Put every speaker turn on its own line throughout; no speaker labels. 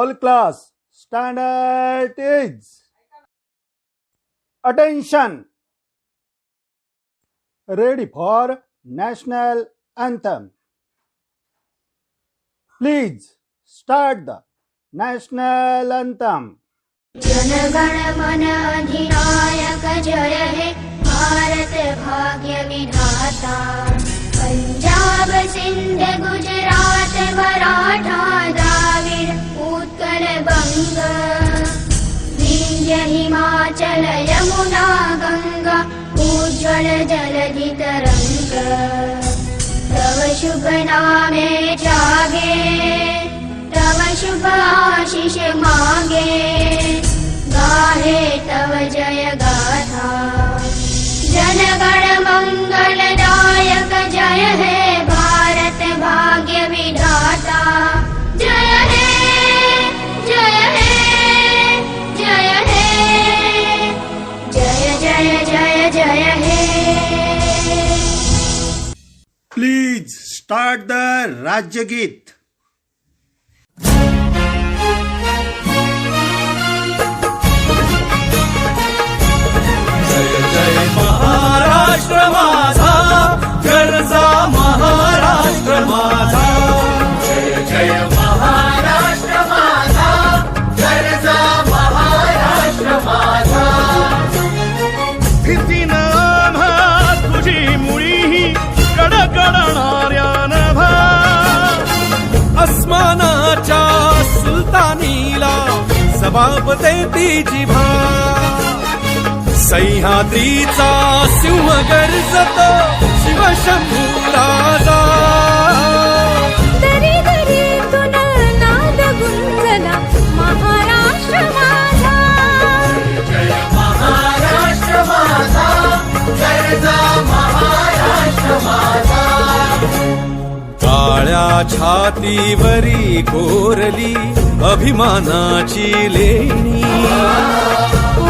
All class, stand at ease. Attention. Ready for national anthem. Please start the national anthem.
जनगण मन अधिनायक जय हे भारत भाग्य विधाता। पंजाब सिंध गुजरात मराठा द्राविड उत्कल बंग विंध्य हिमाचल यमुना गंगा उज्ज्वल जलधि तरंग। तव शुभ नामे जागे तव शुभ आशीष मांगे गाहे तव जय गाथा। जनगण मंगलदायक जय हे भारत भाग्य विधाता। जय हे जय हे जय हे जय जय जय जय हे।
Please start the राज्य गीत.
जय महाराष्ट्र माझा गरजा महाराष्ट्र माझा। जय जय महाराष्ट्र माझा गरजा महाराष्ट्र माझा। भीतीनं आम्हा तुझी मुळी कडकडणाऱ्या नभा। अस्मानाच्या सुलतानीला जबाब देती जिभा। सह्याद्रीचा सिंह गर्जतो शिवशंभू राजा।
दरी दरीतून नाद गुंजला महाराष्ट्र माझा।
जय महाराष्ट्र माझा गरजा महाराष्ट्र माझा। काळ्या छातीवरी कोरली अभिमानाची लेणी।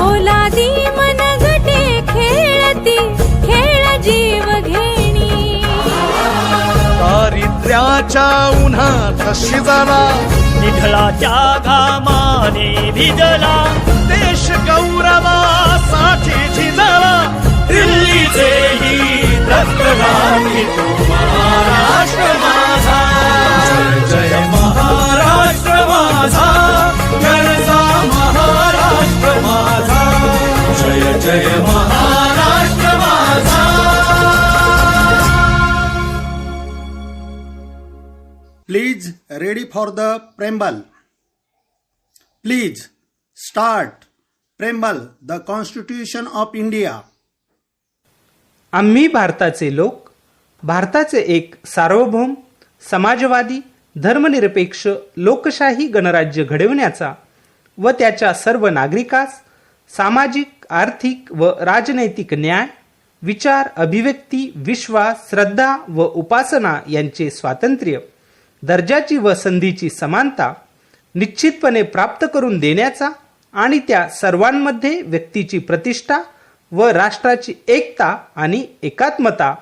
ओलादी मनगटे खेळती खेळ जीव घेणी।
दारिद्र्याच्या उन्हात शिजला निढळाच्या घामाने भिजला। देश गौरवासाठी झिजला दिल्लीचेही रक्तगाठी तू महाराष्ट्र माझा। जय जय महाराष्ट्र माझा गरजा महाराष्ट्र माझा। जय जय महाराष्ट्र माझा।
Please ready for the preamble. Please start preamble. The Constitution of India.
आम्ही भारताचे लोक भारताचे एक सार्वभौम समाजवादी धर्मनिरपेक्ष लोकशाही गणराज्य घडविण्याचा व त्याच्या सर्व नागरिकास सामाजिक आर्थिक व राजनैतिक न्याय विचार अभिव्यक्ती विश्वास श्रद्धा व उपासना यांचे स्वातंत्र्य दर्जाची व संधीची समानता निश्चितपणे प्राप्त करून देण्याचा आणि त्या सर्वांमध्ये व्यक्तीची प्रतिष्ठा व राष्ट्राची एकता आणि एकात्मता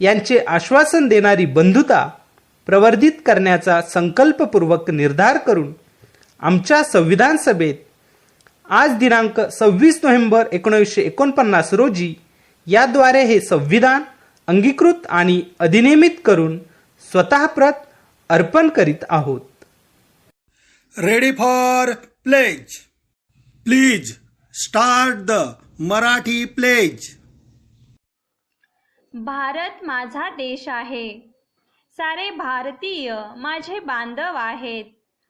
यांचे आश्वासन देणारी बंधुता प्रवर्धित करण्याचा संकल्पपूर्वक निर्धार करून आमच्या संविधान सभेत आज दिनांक 26 नोव्हेंबर 1949 रोजी याद्वारे हे संविधान अंगीकृत आणि अधिनियमित करून स्वतःप्रत अर्पण करीत आहोत.
Ready for pledge. Please start the Marathi pledge.
Bharat माझा देश आहे. सारे भारतीय माझे बांधव आहेत.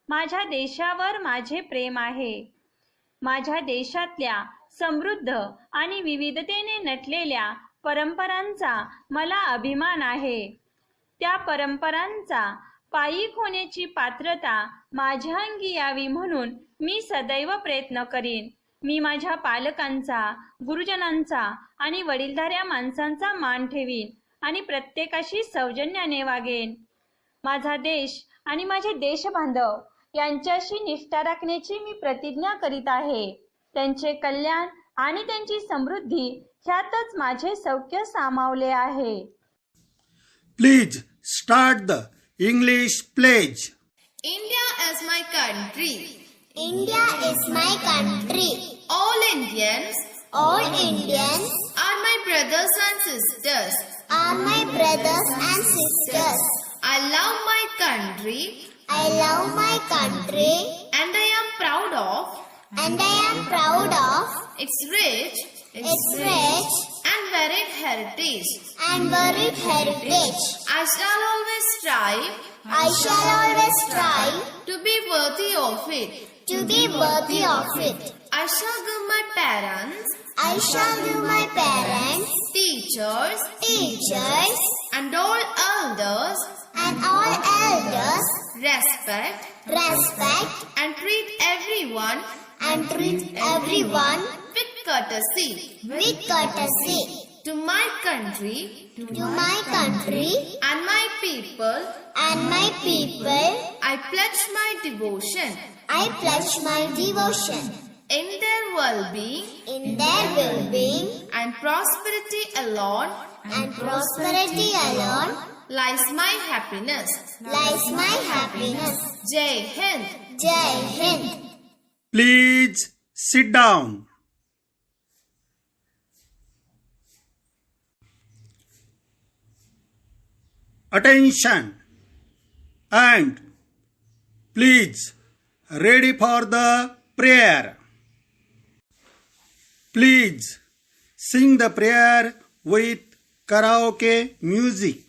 माझ्या देशावर माझे प्रेम आहे. माझ्या देशातल्या समृद्ध आणि विविधतेने नटलेल्या परंपरांचा मला अभिमान आहे. त्या परंपरांचा पायीक होण्याची पात्रता माझ्या अंगी यावी म्हणून मी सदैव प्रयत्न करीन. मी माझ्या पालकांचा, गुरुजनांचा आणि वडीलधाऱ्या माणसांचा मान ठेवीन आणि प्रत्येकाशी सौजन्याने वागेन. माझा देश आणि माझे देशबांधव यांच्याशी निष्ठा राखण्याची मी प्रतिज्ञा करीत आहे. त्यांचे कल्याण आणि त्यांची समृद्धी ह्यातच माझे सौख्य सामावले आहे.
Please start the English pledge.
India as my country.
India is my country.
All Indians
All Indians
are my brothers and sisters.
are my brothers and sisters.
I love my country
I love my country
and I am proud of
and I am proud of
its rich
its rich
and varied heritage.
and varied heritage.
I shall always strive
I shall always strive
to be worthy of it.
to be worthy of it.
I shall give my parents,
I shall give my parents,
teachers,
teachers,
and all elders
and all elders
respect
respect
and treat everyone
and treat everyone
with courtesy.
with courtesy.
To my country
To my country
and my people,
and my people,
I pledge my devotion.
I pledge my devotion.
In their well-being
In their well-being
and prosperity alone
and prosperity alone
lies my happiness.
lies my happiness.
Jai Hind.
Jai Hind.
Please sit down. Attention and please ready for the prayer. Please sing the prayer with karaoke music.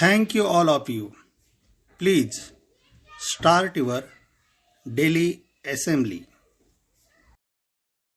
Thank you all of you. Please start your daily assembly.